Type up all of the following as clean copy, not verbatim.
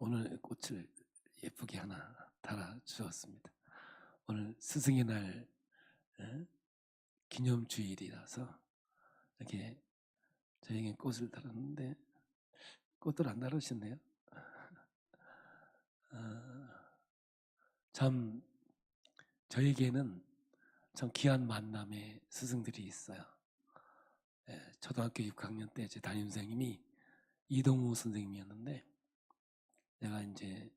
오늘 꽃을 예쁘게 하나 달아 주었습니다. 오늘 스승의 날 기념주일이라서 이렇게 저에게 꽃을 달았는데 꽃을 안 달으셨네요. 참 저에게는 참 귀한 만남의 스승들이 있어요. 초등학교 6학년 때 제 담임 선생님이 이동우 선생님이었는데, 내가 이제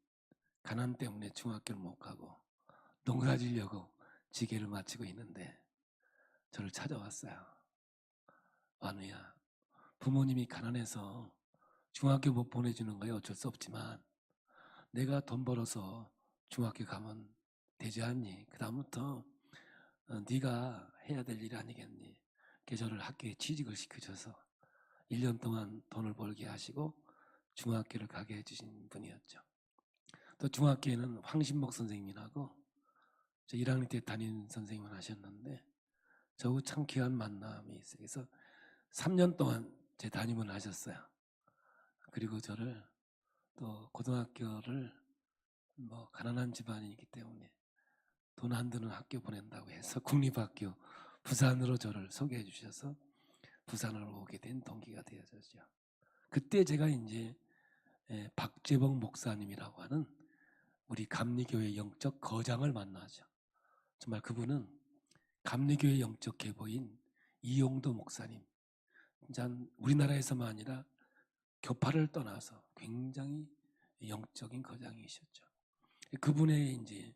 가난 때문에 중학교를 못 가고 농사 지려고 지게를 마치고 있는데 저를 찾아왔어요. 완우야, 부모님이 가난해서 중학교 못 보내주는 거야 어쩔 수 없지만 내가 돈 벌어서 중학교 가면 되지 않니? 그 다음부터 네가 해야 될 일 아니겠니? 그래서 저를 학교에 취직을 시켜줘서 1년 동안 돈을 벌게 하시고 중학교를 가게 해주신 분이었죠. 또 중학교에는 황신목 선생님이라고 저 1학년 때 담임 선생님을 하셨는데 저하고 참 귀한 만남이 있어요. 그래서 3년 동안 제 담임을 하셨어요. 그리고 저를 또 고등학교를 가난한 집안이기 때문에 돈 안 드는 학교 보낸다고 해서 국립학교 부산으로 저를 소개해 주셔서 부산으로 오게 된 동기가 되어졌죠. 그때 제가 이제 박재봉 목사님이라고 하는 우리 감리교회 영적 거장을 만나죠. 정말 그분은 감리교회 영적 계보인 이용도 목사님, 우리나라에서만 아니라 교파를 떠나서 굉장히 영적인 거장이셨죠. 그분의 이제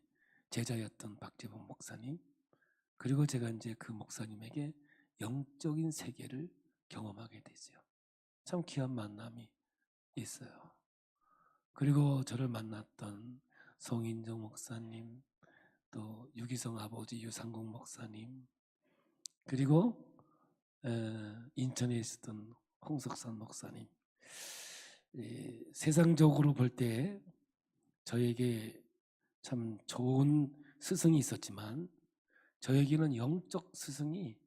제자였던 박재봉 목사님, 그리고 제가 이제 그 목사님에게 영적인 세계를 경험하게 되죠. 참 귀한 만남이 있어요. 그리고 저를 만났던 송인정 목사님, 또 유기성 아버지 유상공 목사님, 그리고 인천에 있었던 홍석산 목사님, 세상적으로 볼 때 저에게 참 좋은 스승이 있었지만 저에게는 영적 스승이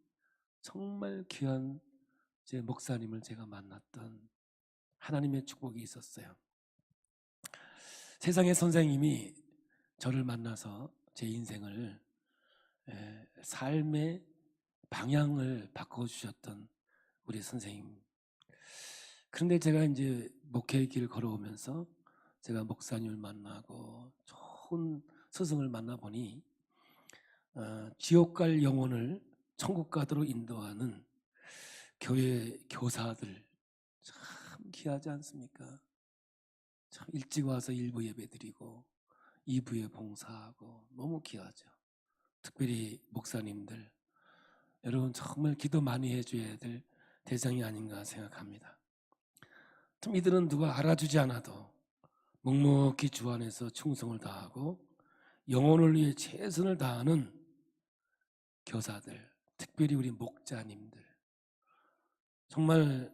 정말 귀한 제 목사님을 제가 만났던 하나님의 축복이 있었어요. 세상의 선생님이 저를 만나서 제 인생을 삶의 방향을 바꿔주셨던 우리 선생님. 그런데 제가 이제 목회의 길을 걸어오면서 제가 목사님을 만나고 좋은 스승을 만나보니 지옥 갈 영혼을 천국 가도록 인도하는 교회 교사들 참 귀하지 않습니까? 참 일찍 와서 1부 예배 드리고 2부에 봉사하고 너무 귀하죠. 특별히 목사님들, 여러분 정말 기도 많이 해줘야 될 대상이 아닌가 생각합니다. 참 이들은 누가 알아주지 않아도 묵묵히 주 안에서 충성을 다하고 영혼을 위해 최선을 다하는 교사들, 특별히 우리 목자님들 정말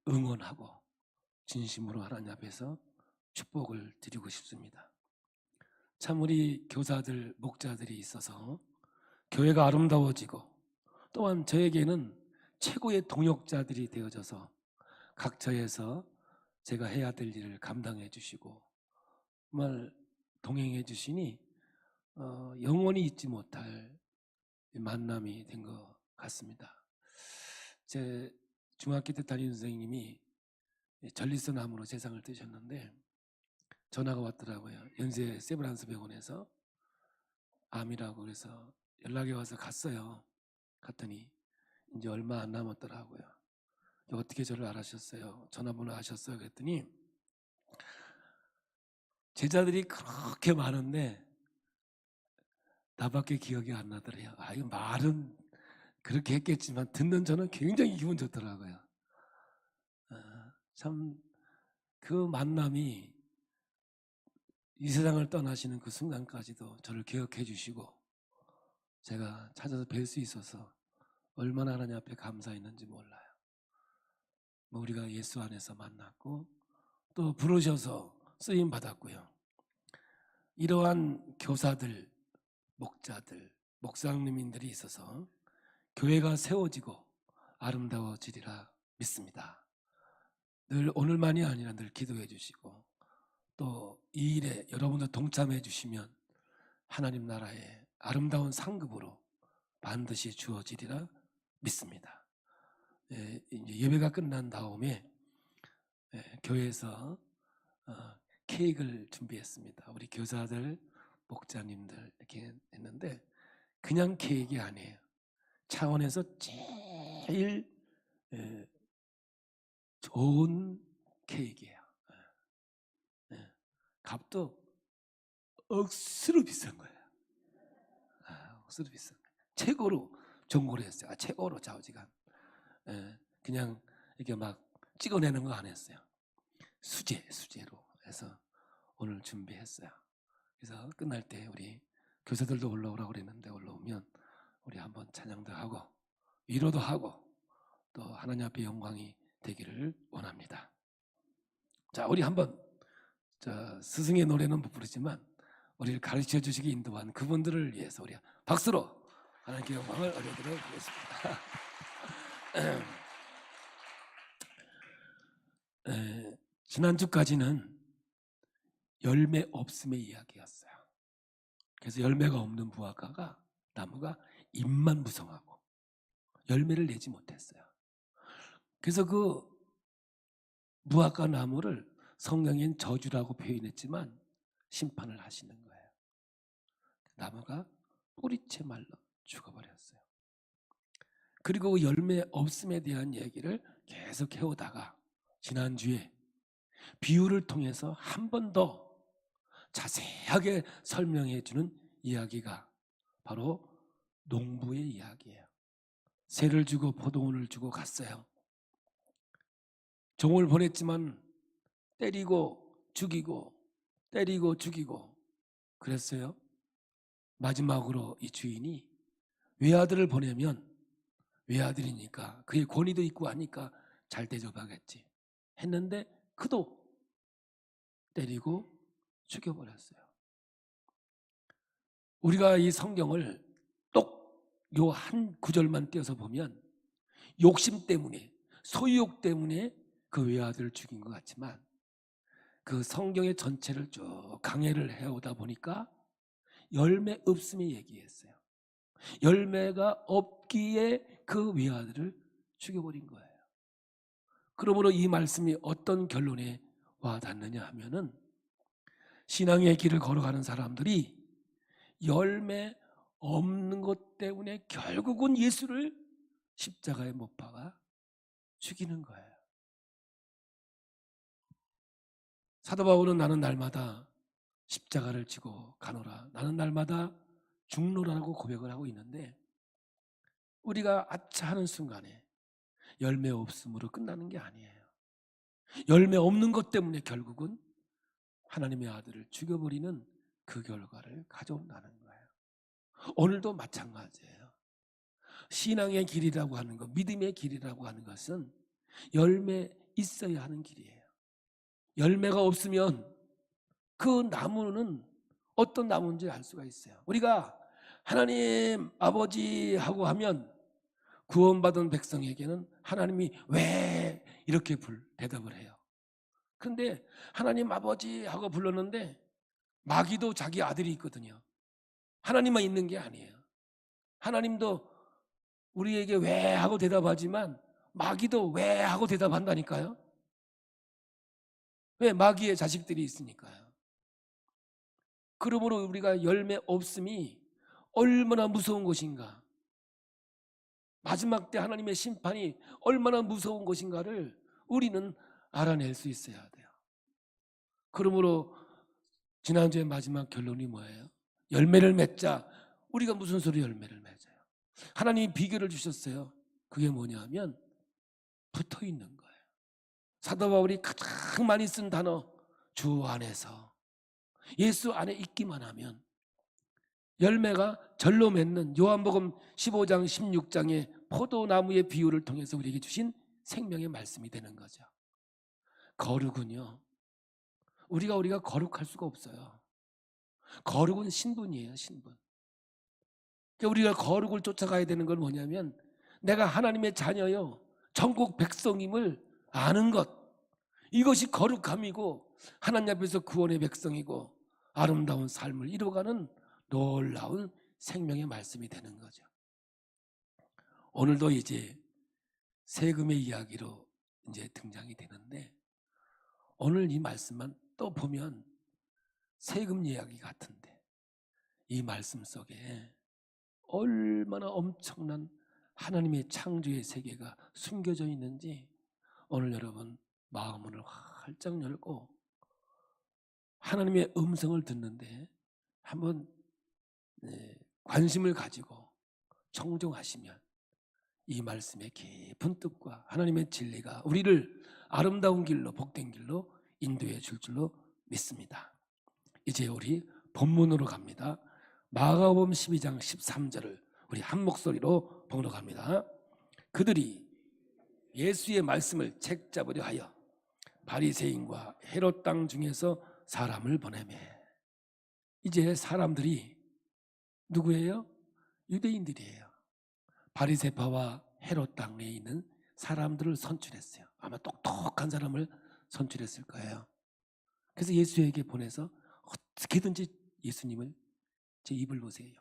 응원하고 진심으로 하나님 앞에서 축복을 드리고 싶습니다. 참 우리 교사들, 목자들이 있어서 교회가 아름다워지고 또한 저에게는 최고의 동역자들이 되어져서 각 처에서 제가 해야 될 일을 감당해 주시고 정말 동행해 주시니 영원히 잊지 못할 만남이 된 것 같습니다. 제 중학교 때 담임 선생님이 전리서 암으로 세상을 뜨셨는데 전화가 왔더라고요. 연세 세브란스 병원에서 암이라고. 그래서 연락이 와서 갔어요. 갔더니 이제 얼마 안 남았더라고요. 어떻게 저를 알아셨어요? 전화번호 아셨어요? 그랬더니 제자들이 그렇게 많은데 나밖에 기억이 안 나더래요. 이 말은 그렇게 했겠지만 듣는 저는 굉장히 기분 좋더라고요. 참 그 만남이 이 세상을 떠나시는 그 순간까지도 저를 기억해 주시고 제가 찾아서 뵐 수 있어서 얼마나 하나님 앞에 감사했는지 몰라요. 우리가 예수 안에서 만났고 또 부르셔서 쓰임 받았고요. 이러한 교사들, 목자들, 목사님들이 있어서 교회가 세워지고 아름다워지리라 믿습니다. 늘 오늘만이 아니라 늘 기도해 주시고 또 이 일에 여러분도 동참해 주시면 하나님 나라의 아름다운 상급으로 반드시 주어지리라 믿습니다. 이제 예배가 끝난 다음에 교회에서 케이크를 준비했습니다. 우리 교사들, 목자님들 이렇게 했는데 그냥 케이크 아니에요. 차원에서 제일 좋은 케이크예요. 값도 억수로 비싼 거예요. 억수로 비싼 거예요. 최고로 정보를 했어요. 최고로 좌우지간. 그냥 이렇게 막 찍어내는 거 안 했어요. 수제로 해서 오늘 준비했어요. 그래서 끝날 때 우리 교사들도 올라오라고 그랬는데 올라오면 우리 한번 찬양도 하고 위로도 하고 또 하나님 앞에 영광이 되기를 원합니다. 자, 우리 한번 스승의 노래는 못 부르지만 우리를 가르쳐 주시기 인도한 그분들을 위해서 우리 박수로 하나님께 영광을 올려드려 보겠습니다. 지난주까지는 열매 없음의 이야기였어요. 그래서 열매가 없는 무화과가 나무가 잎만 무성하고 열매를 내지 못했어요. 그래서 그 무화과 나무를 성경엔 저주라고 표현했지만 심판을 하시는 거예요. 나무가 뿌리채 말라 죽어버렸어요. 그리고 그 열매 없음에 대한 얘기를 계속 해오다가 지난주에 비유를 통해서 한 번 더 자세하게 설명해 주는 이야기가 바로 농부의 이야기예요. 새를 주고 포도원을 주고 갔어요. 종을 보냈지만 때리고 죽이고 때리고 죽이고 그랬어요. 마지막으로 이 주인이 외아들을 보내면 외아들이니까 그의 권위도 있고 하니까 잘 대접하겠지 했는데 그도 때리고 죽여버렸어요. 우리가 이 성경을 똑 요 한 구절만 떼어서 보면 욕심 때문에 소유욕 때문에 그 외아들을 죽인 것 같지만 그 성경의 전체를 쭉 강해를 해오다 보니까 열매 없음이 얘기했어요. 열매가 없기에 그 외아들을 죽여버린 거예요. 그러므로 이 말씀이 어떤 결론에 와 닿느냐 하면은 신앙의 길을 걸어가는 사람들이 열매 없는 것 때문에 결국은 예수를 십자가에 못 박아 죽이는 거예요. 사도 바울은 나는 날마다 십자가를 지고 가노라, 나는 날마다 죽노라고 고백을 하고 있는데 우리가 아차 하는 순간에 열매 없음으로 끝나는 게 아니에요. 열매 없는 것 때문에 결국은 하나님의 아들을 죽여버리는 그 결과를 가져온다는 거예요. 오늘도 마찬가지예요. 신앙의 길이라고 하는 것, 믿음의 길이라고 하는 것은 열매 있어야 하는 길이에요. 열매가 없으면 그 나무는 어떤 나무인지 알 수가 있어요. 우리가 하나님 아버지 하고 하면 구원받은 백성에게는 하나님이 왜 이렇게 대답을 해요. 그런데 하나님 아버지 하고 불렀는데 마귀도 자기 아들이 있거든요. 하나님만 있는 게 아니에요. 하나님도 우리에게 왜 하고 대답하지만 마귀도 왜 하고 대답한다니까요. 왜? 마귀의 자식들이 있으니까요. 그러므로 우리가 열매 없음이 얼마나 무서운 것인가, 마지막 때 하나님의 심판이 얼마나 무서운 것인가를 우리는 알아낼 수 있어야 돼요. 그러므로 지난주에 마지막 결론이 뭐예요? 열매를 맺자. 우리가 무슨 소리 열매를 맺어요? 하나님이 비결을 주셨어요. 그게 뭐냐 하면 붙어 있는 거예요. 사도 바울이 가장 많이 쓴 단어 주 안에서, 예수 안에 있기만 하면 열매가 절로 맺는 요한복음 15장 16장의 포도나무의 비유를 통해서 우리에게 주신 생명의 말씀이 되는 거죠. 거룩은요, 우리가 거룩할 수가 없어요. 거룩은 신분이에요. 신분. 그러니까 우리가 거룩을 쫓아가야 되는 건 뭐냐면 내가 하나님의 자녀요, 전국 백성임을 아는 것, 이것이 거룩함이고 하나님 앞에서 구원의 백성이고 아름다운 삶을 이루어가는 놀라운 생명의 말씀이 되는 거죠. 오늘도 이제 세금의 이야기로 이제 등장이 되는데, 오늘 이 말씀만 또 보면 세금 이야기 같은데, 이 말씀 속에 얼마나 엄청난 하나님의 창조의 세계가 숨겨져 있는지 오늘 여러분 마음을 활짝 열고 하나님의 음성을 듣는데 한번 관심을 가지고 청종하시면 이 말씀의 깊은 뜻과 하나님의 진리가 우리를 아름다운 길로, 복된 길로 인도해 줄 줄로 믿습니다. 이제 우리 본문으로 갑니다. 마가복음 12장 13절을 우리 한 목소리로 봉독합니다. 그들이 예수의 말씀을 책잡으려 하여 바리새인과 헤롯 땅 중에서 사람을 보내매. 이제 사람들이 누구예요? 유대인들이에요. 바리새파와 헤롯 땅에 있는 사람들을 선출했어요. 아마 똑똑한 사람을 선출했을 거예요. 그래서 예수에게 보내서 어떻게든지 예수님을 제 입을 보세요.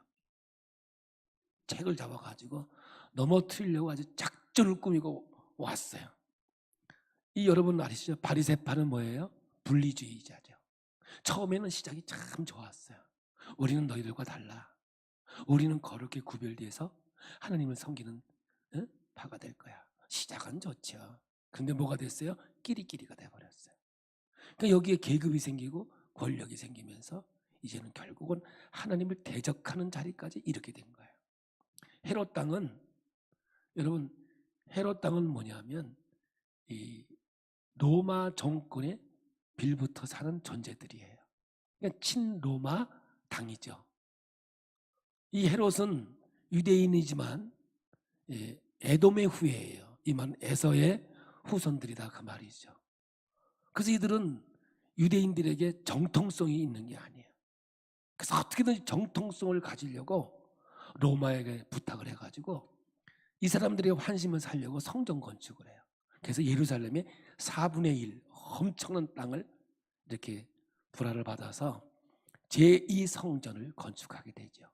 책을 잡아가지고 넘어뜨리려고 아주 작전을 꾸미고 왔어요. 이 여러분 아시죠? 바리새파는 뭐예요? 분리주의자죠. 처음에는 시작이 참 좋았어요. 우리는 너희들과 달라. 우리는 거룩히 구별돼서 하나님을 섬기는 바가 될 거야. 시작은 좋죠. 근데 뭐가 됐어요? 끼리끼리가 돼버렸어요. 그러니까 여기에 계급이 생기고 권력이 생기면서 이제는 결국은 하나님을 대적하는 자리까지 이르게 된 거예요. 헤롯 땅은, 여러분, 헤롯 땅은 뭐냐면 이 로마 정권의 빌부터 사는 존재들이에요. 그러니까 친로마 당이죠. 이 헤롯은 유대인이지만 에돔의 후예예요. 이만 에서의 후손들이다 그 말이죠. 그래서 이들은 유대인들에게 정통성이 있는 게 아니에요. 그래서 어떻게든 정통성을 가지려고 로마에게 부탁을 해가지고 이 사람들의 환심을 살려고 성전 건축을 해요. 그래서 예루살렘의 4분의 1 엄청난 땅을 이렇게 불화를 받아서 제2성전을 건축하게 되죠.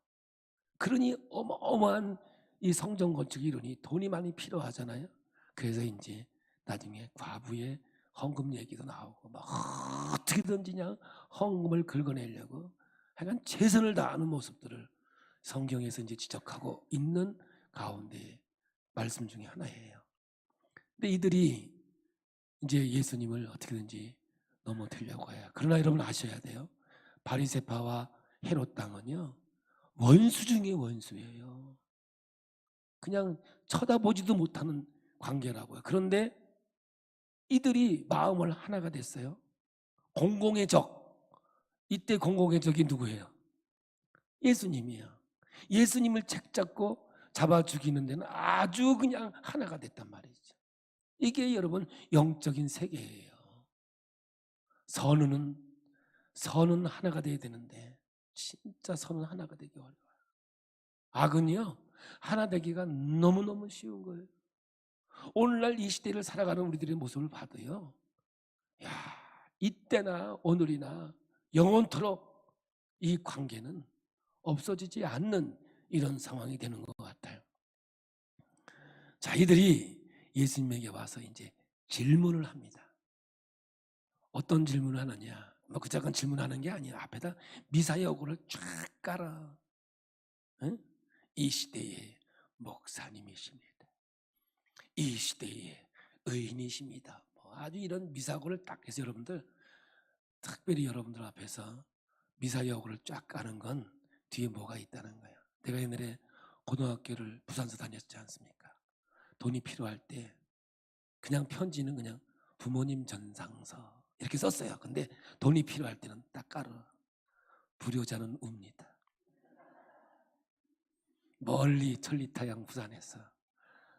그러니 어마어마한 이 성전 건축이 이루니 돈이 많이 필요하잖아요. 그래서 이제 나중에 과부의 헌금 얘기도 나오고 막 어떻게든지 그냥 헌금을 긁어내려고 하여간 최선을 다하는 모습들을 성경에서 이제 지적하고 있는 가운데 말씀 중에 하나예요. 근데 이들이 이제 예수님을 어떻게든지 넘어뜨리려고 해요. 그러나 여러분 아셔야 돼요. 바리새파와 헤롯 땅은요, 원수 중에 원수예요. 그냥 쳐다보지도 못하는 관계라고요. 그런데 이들이 마음을 하나가 됐어요. 공공의 적. 이때 공공의 적이 누구예요? 예수님이에요. 예수님을 책잡고 잡아 죽이는 데는 아주 그냥 하나가 됐단 말이죠. 이게 여러분 영적인 세계예요. 선은 하나가 돼야 되는데 진짜 선은 하나가 되기 어려워요. 악은요 하나 되기가 너무너무 쉬운 거예요. 오늘날 이 시대를 살아가는 우리들의 모습을 봐도요, 야, 이때나 오늘이나 영원토록 이 관계는 없어지지 않는 이런 상황이 되는 것 같아요. 자, 이들이 예수님에게 와서 이제 질문을 합니다. 어떤 질문을 하느냐? 뭐 그 작은 질문하는 게 아니야. 앞에다 미사여구를 쫙 깔아. 응? 이 시대의 목사님이십니다. 이 시대의 의인이십니다. 뭐 아주 이런 미사고를 딱 해서 여러분들, 특별히 여러분들 앞에서 미사여구를 쫙 까는 건 뒤에 뭐가 있다는 거예요. 내가 옛날에 고등학교를 부산서 다녔지 않습니까? 돈이 필요할 때 그냥 편지는 그냥 부모님 전상서 이렇게 썼어요. 근데 돈이 필요할 때는 딱 깔아. 불효자는 웁니다. 멀리 천리타양 부산에서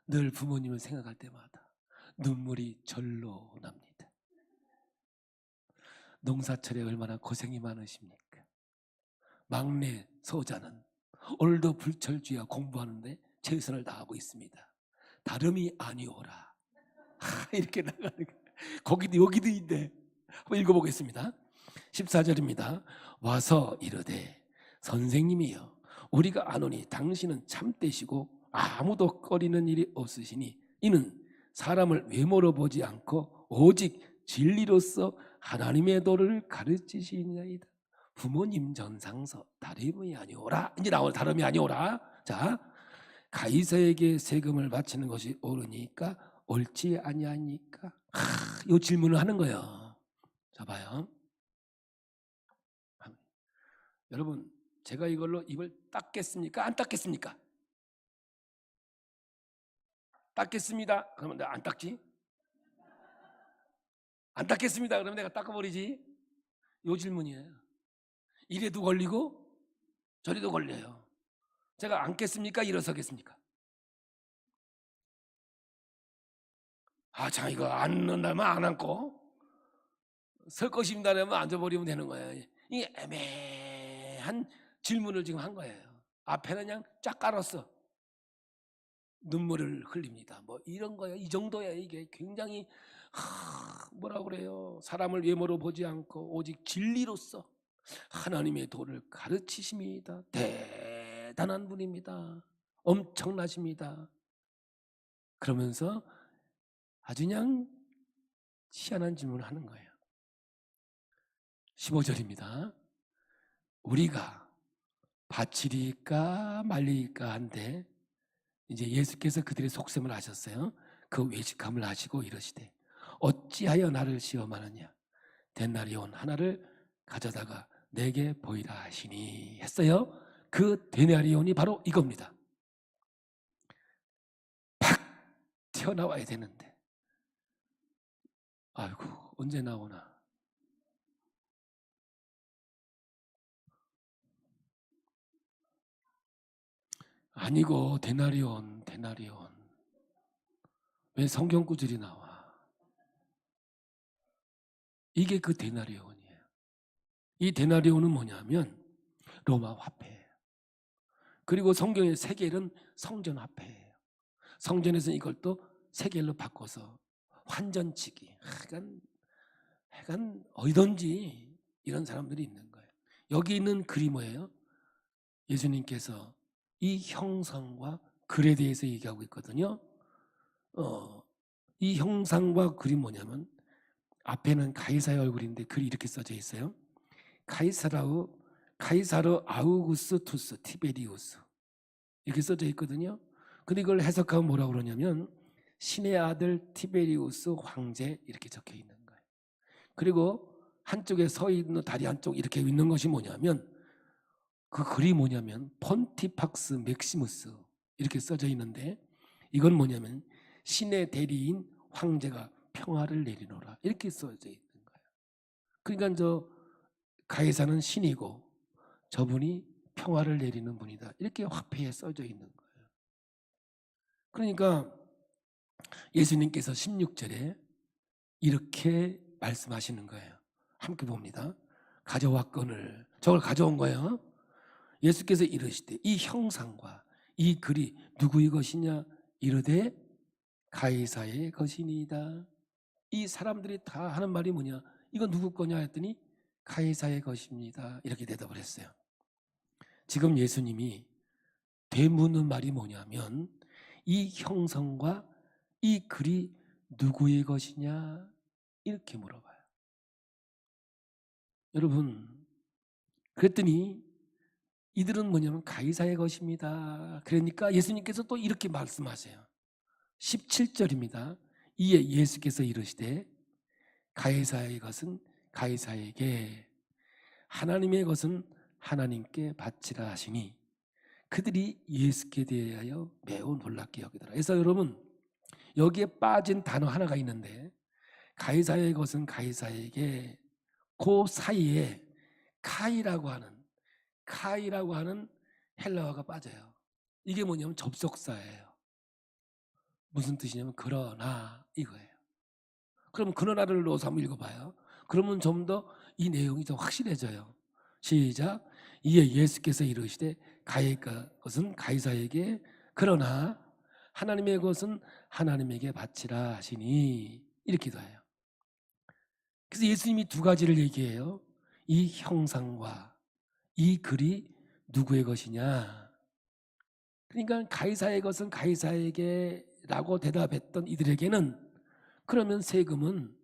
늘 부모님을 생각할 때마다 눈물이 절로 납니다. 농사철에 얼마나 고생이 많으십니까? 막내 소자는 오늘도 불철주야 공부하는데 최선을 다하고 있습니다. 다름이 아니오라. 이렇게 나가는 거예요. 거기도 여기도 있네. 한번 읽어보겠습니다. 14절입니다. 와서 이르되 선생님이여 우리가 아노니 당신은 참되시고 아무도 꺼리는 일이 없으시니 이는 사람을 외모로 보지 않고 오직 진리로서 하나님의 도를 가르치시니이다. 부모님 전상서 다름이 아니오라. 이제 나올 다름이 아니오라. 자, 가이사에게 세금을 바치는 것이 옳으니까 옳지 아니하니까. 이 질문을 하는 거예요. 자, 봐요. 여러분, 제가 이걸로 입을 닦겠습니까? 안 닦겠습니까? 닦겠습니다. 그러면 내가 안 닦지? 안 닦겠습니다. 그러면 내가 닦아버리지? 이 질문이에요. 이래도 걸리고 저래도 걸려요. 제가 앉겠습니까? 일어서겠습니까? 자, 이거 앉는다면 안 앉고 설 것입니다 하면 앉아버리면 되는 거예요. 이 애매한 질문을 지금 한 거예요. 앞에는 그냥 쫙 깔았어. 눈물을 흘립니다. 뭐 이런 거예요. 이 정도야. 이게 굉장히 뭐라 그래요. 사람을 외모로 보지 않고 오직 진리로서 하나님의 도를 가르치십니다. 대단한 분입니다. 엄청나십니다. 그러면서 아주 그냥 희한한 질문을 하는 거예요. 15절입니다. 우리가 바치리까 말리까 한데 이제 예수께서 그들의 속셈을 아셨어요. 그 외식함을 아시고 이러시되 어찌하여 나를 시험하느냐 데나리온 하나를 가져다가 내게 보이라 하시니 했어요. 그 데나리온이 바로 이겁니다. 팍 튀어나와야 되는데 아이고 언제 나오나. 아니고 데나리온 왜 성경 구절이 나와. 이게 그 데나리온이에요. 이 데나리온은 뭐냐면 로마 화폐예요. 그리고 성경의 세겔은 성전 화폐예요. 성전에서 이걸 또 세겔로 바꿔서 환전치기. 약간 어디든지 이런 사람들이 있는 거예요. 여기 있는 글이 뭐예요? 예수님께서 이 형상과 글에 대해서 얘기하고 있거든요. 이 형상과 글이 뭐냐면 앞에는 가이사의 얼굴인데 글이 이렇게 써져 있어요. 카이사르 아우구스투스 티베리우스 이렇게 써져 있거든요. 근데 이걸 해석하면 뭐라고 그러냐면 신의 아들 티베리우스 황제 이렇게 적혀 있는 거예요. 그리고 한쪽에 서 있는 다리 한쪽 이렇게 있는 것이 뭐냐면 그 글이 뭐냐면 폰티팍스 맥시무스 이렇게 써져 있는데 이건 뭐냐면 신의 대리인 황제가 평화를 내리노라 이렇게 써져 있는 거예요. 그러니까 저 가이사는 신이고 저분이 평화를 내리는 분이다 이렇게 화폐에 써져 있는 거예요. 그러니까 예수님께서 16절에 이렇게 말씀하시는 거예요. 함께 봅니다. 가져왔거늘 저걸 가져온 거예요. 예수께서 이르시되 이 형상과 이 글이 누구의 것이냐 이르되 가이사의 것이니이다. 이 사람들이 다 하는 말이 뭐냐 이거 누구 거냐 했더니 가이사의 것입니다 이렇게 대답을 했어요. 지금 예수님이 되묻는 말이 뭐냐면 이 형상과 이 글이 누구의 것이냐 이렇게 물어봐요. 여러분 그랬더니 이들은 뭐냐면 가이사의 것입니다. 그러니까 예수님께서 또 이렇게 말씀하세요. 17절입니다. 이에 예수께서 이르시되 가이사의 것은 가이사에게 하나님의 것은 하나님께 바치라 하시니 그들이 예수께 대하여 매우 놀랍게 여기더라. 그래서 여러분 여기에 빠진 단어 하나가 있는데 가이사의 것은 가이사에게 그 사이에 카이라고 하는 헬라어가 빠져요. 이게 뭐냐면 접속사예요. 무슨 뜻이냐면 그러나 이거예요. 그럼 그러나를 넣어서 한번 읽어봐요. 그러면 좀 더 이 내용이 더 확실해져요. 시작. 이에 예수께서 이르시되 가이의 것은 가이사에게 그러나 하나님의 것은 하나님에게 바치라 하시니 이렇게 기도해요. 그래서 예수님이 두 가지를 얘기해요. 이 형상과 이 글이 누구의 것이냐. 그러니까 가이사의 것은 가이사에게라고 대답했던 이들에게는 그러면 세금은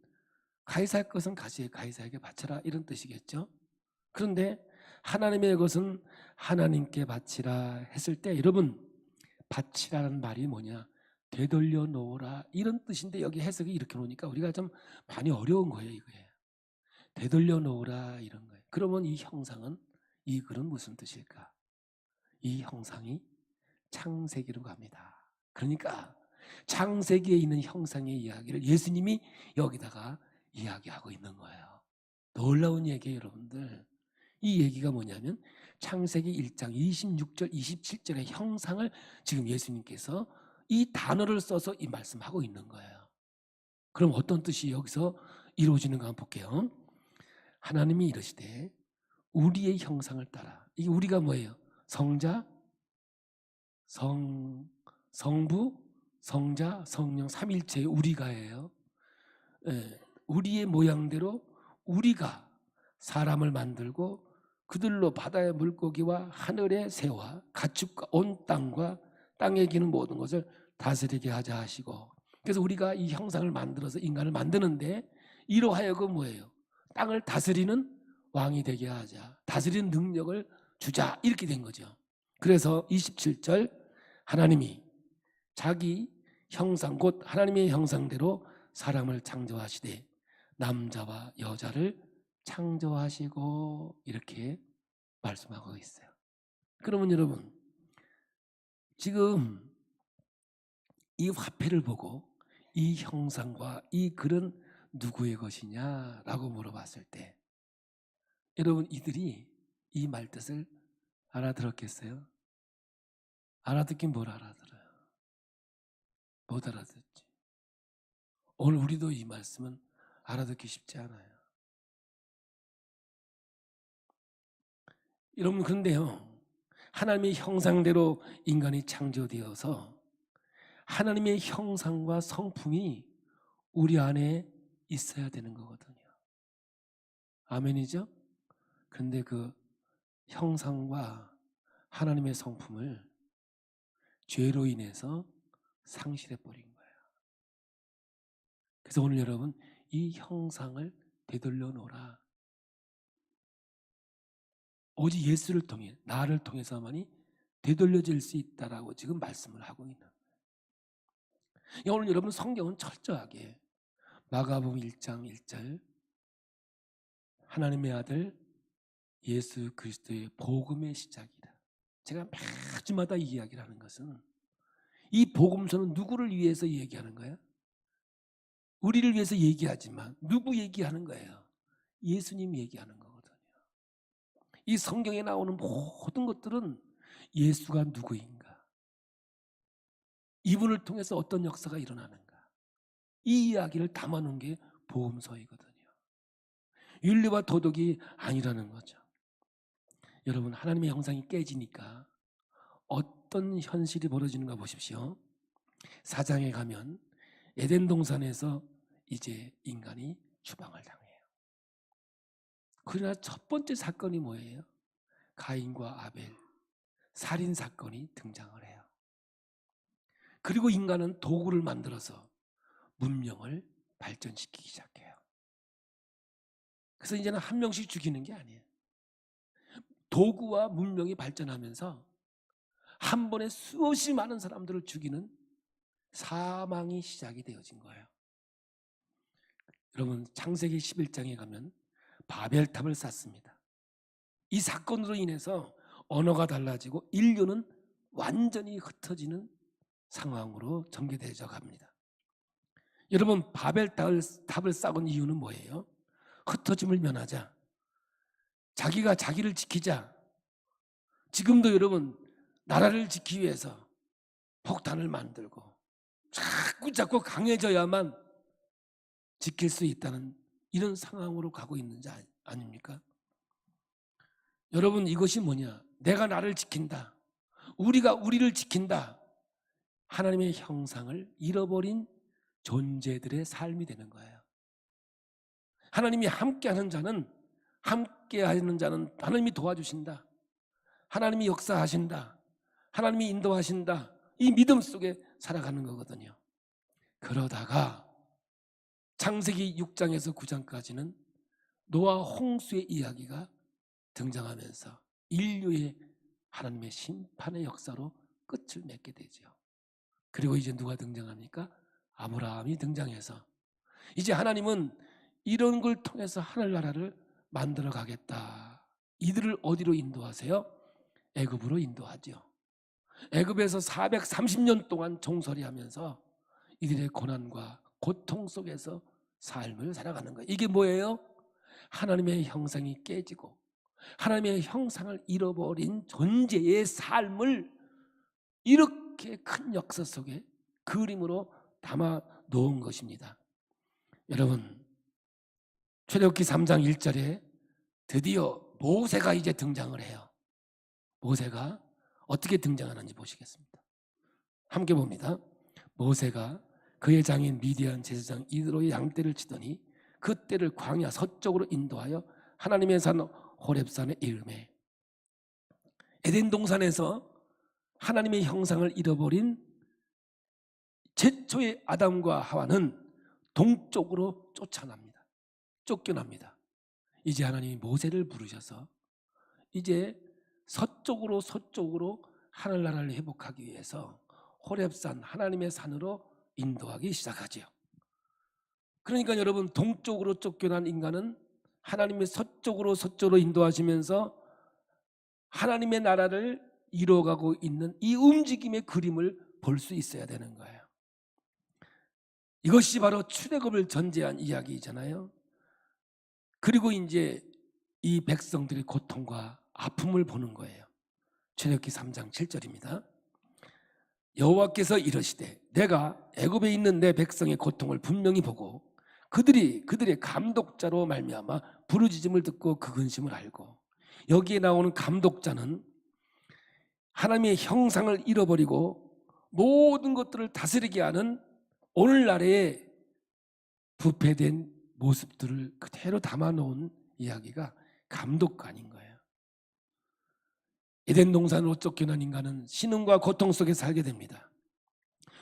가이사의 것은 가이사에게 바쳐라 이런 뜻이겠죠. 그런데 하나님의 것은 하나님께 바치라 했을 때 여러분 바치라는 말이 뭐냐? 되돌려 놓으라 이런 뜻인데 여기 해석이 이렇게 놓으니까 우리가 좀 많이 어려운 거예요. 이거예요. 되돌려 놓으라 이런 거예요. 그러면 이 형상은 이 글은 무슨 뜻일까? 이 형상이 창세기로 갑니다. 그러니까 창세기에 있는 형상의 이야기를 예수님이 여기다가 이야기하고 있는 거예요. 놀라운 얘기예요, 여러분들. 이 얘기가 뭐냐면 창세기 1장 26절 27절의 형상을 지금 예수님께서 이 단어를 써서 이 말씀하고 있는 거예요. 그럼 어떤 뜻이 여기서 이루어지는가 한번 볼게요. 하나님이 이르시되 우리의 형상을 따라. 이게 우리가 뭐예요? 성자, 성부, 성자, 성령 삼일체의 우리가예요. 우리의 모양대로 우리가 사람을 만들고 그들로 바다의 물고기와 하늘의 새와 가축과 온 땅과 땅에 기는 모든 것을 다스리게 하자 하시고, 그래서 우리가 이 형상을 만들어서 인간을 만드는데 이로하여금 뭐예요? 땅을 다스리는 왕이 되게 하자, 다스리는 능력을 주자, 이렇게 된 거죠. 그래서 27절 하나님이 자기 형상 곧 하나님의 형상대로 사람을 창조하시되 남자와 여자를 창조하시고 이렇게 말씀하고 있어요. 그러면 여러분 지금 이 화폐를 보고 이 형상과 이 글은 누구의 것이냐라고 물어봤을 때 여러분 이들이 이 말뜻을 알아들었겠어요? 알아듣긴 뭘 알아들어요? 못 알아듣지. 오늘 우리도 이 말씀은 알아듣기 쉽지 않아요. 여러분 그런데요, 하나님의 형상대로 인간이 창조되어서 하나님의 형상과 성품이 우리 안에 있어야 되는 거거든요. 아멘이죠? 그런데 그 형상과 하나님의 성품을 죄로 인해서 상실해 버린 거예요. 그래서 오늘 여러분 이 형상을 되돌려 놓으라. 오직 예수를 통해 나를 통해서만이 되돌려질 수 있다라고 지금 말씀을 하고 있는 거예요. 오늘 여러분 성경은 철저하게 마가복음 1장 1절 하나님의 아들 예수 그리스도의 복음의 시작이다. 제가 매주마다 이 이야기를 하는 것은 이 복음서는 누구를 위해서 얘기하는 거예요? 우리를 위해서 얘기하지만 누구 얘기하는 거예요? 예수님 얘기하는 거거든요. 이 성경에 나오는 모든 것들은 예수가 누구인가? 이분을 통해서 어떤 역사가 일어나는가? 이 이야기를 담아놓은 게 복음서이거든요. 윤리와 도덕이 아니라는 거죠. 여러분 하나님의 형상이 깨지니까 어떤 현실이 벌어지는가 보십시오. 4장에 가면 에덴 동산에서 이제 인간이 추방을 당해요. 그러나 첫 번째 사건이 뭐예요? 가인과 아벨 살인 사건이 등장을 해요. 그리고 인간은 도구를 만들어서 문명을 발전시키기 시작해요. 그래서 이제는 한 명씩 죽이는 게 아니에요. 도구와 문명이 발전하면서 한 번에 수없이 많은 사람들을 죽이는 사망이 시작이 되어진 거예요. 여러분 창세기 11장에 가면 바벨탑을 쌓습니다. 이 사건으로 인해서 언어가 달라지고 인류는 완전히 흩어지는 상황으로 전개되어 갑니다. 여러분 바벨탑을 쌓은 이유는 뭐예요? 흩어짐을 면하자, 자기가 자기를 지키자. 지금도 여러분 나라를 지키기 위해서 폭탄을 만들고 자꾸 강해져야만 지킬 수 있다는 이런 상황으로 가고 있는 지 아닙니까? 여러분 이것이 뭐냐? 내가 나를 지킨다, 우리가 우리를 지킨다, 하나님의 형상을 잃어버린 존재들의 삶이 되는 거예요. 하나님이 함께하는 자는 하나님이 도와주신다. 하나님이 역사하신다. 하나님이 인도하신다. 이 믿음 속에 살아가는 거거든요. 그러다가 창세기 6장에서 9장까지는 노아 홍수의 이야기가 등장하면서 인류의 하나님의 심판의 역사로 끝을 맺게 되죠. 그리고 이제 누가 등장합니까? 아브라함이 등장해서 이제 하나님은 이런 걸 통해서 하늘나라를 만들어 가겠다. 이들을 어디로 인도하세요? 애굽으로 인도하죠. 애굽에서 430년 동안 종살이하면서 이들의 고난과 고통 속에서 삶을 살아가는 거예요. 이게 뭐예요? 하나님의 형상이 깨지고 하나님의 형상을 잃어버린 존재의 삶을 이렇게 큰 역사 속에 그림으로 담아 놓은 것입니다. 여러분, 출애굽기 3장 1절에 드디어 모세가 이제 등장을 해요. 모세가 어떻게 등장하는지 보시겠습니다. 함께 봅니다. 모세가 그의 장인 미디안 제사장 이드로의 양떼를 치더니 그 떼를 광야 서쪽으로 인도하여 하나님의 산 호렙산에 이르매. 에덴 동산에서 하나님의 형상을 잃어버린 최초의 아담과 하와는 동쪽으로 쫓겨납니다. 이제 하나님이 모세를 부르셔서 이제 서쪽으로 하늘나라를 회복하기 위해서 호렙산 하나님의 산으로 인도하기 시작하지요. 그러니까 여러분, 동쪽으로 쫓겨난 인간은 하나님의 서쪽으로 인도하시면서 하나님의 나라를 이루어가고 있는 이 움직임의 그림을 볼 수 있어야 되는 거예요. 이것이 바로 출애굽을 전제한 이야기잖아요. 그리고 이제 이 백성들의 고통과 아픔을 보는 거예요. 출애굽기 3장 7절입니다. 여호와께서 이르시되 내가 애굽에 있는 내 백성의 고통을 분명히 보고 그들의 감독자로 말미암아 부르짖음을 듣고 그 근심을 알고. 여기에 나오는 감독자는 하나님의 형상을 잃어버리고 모든 것들을 다스리게 하는 오늘날의 부패된 모습들을 그대로 담아놓은 이야기가 감독관인 거예요. 에덴 동산으로 쫓겨난 인간은 신음과 고통 속에 살게 됩니다.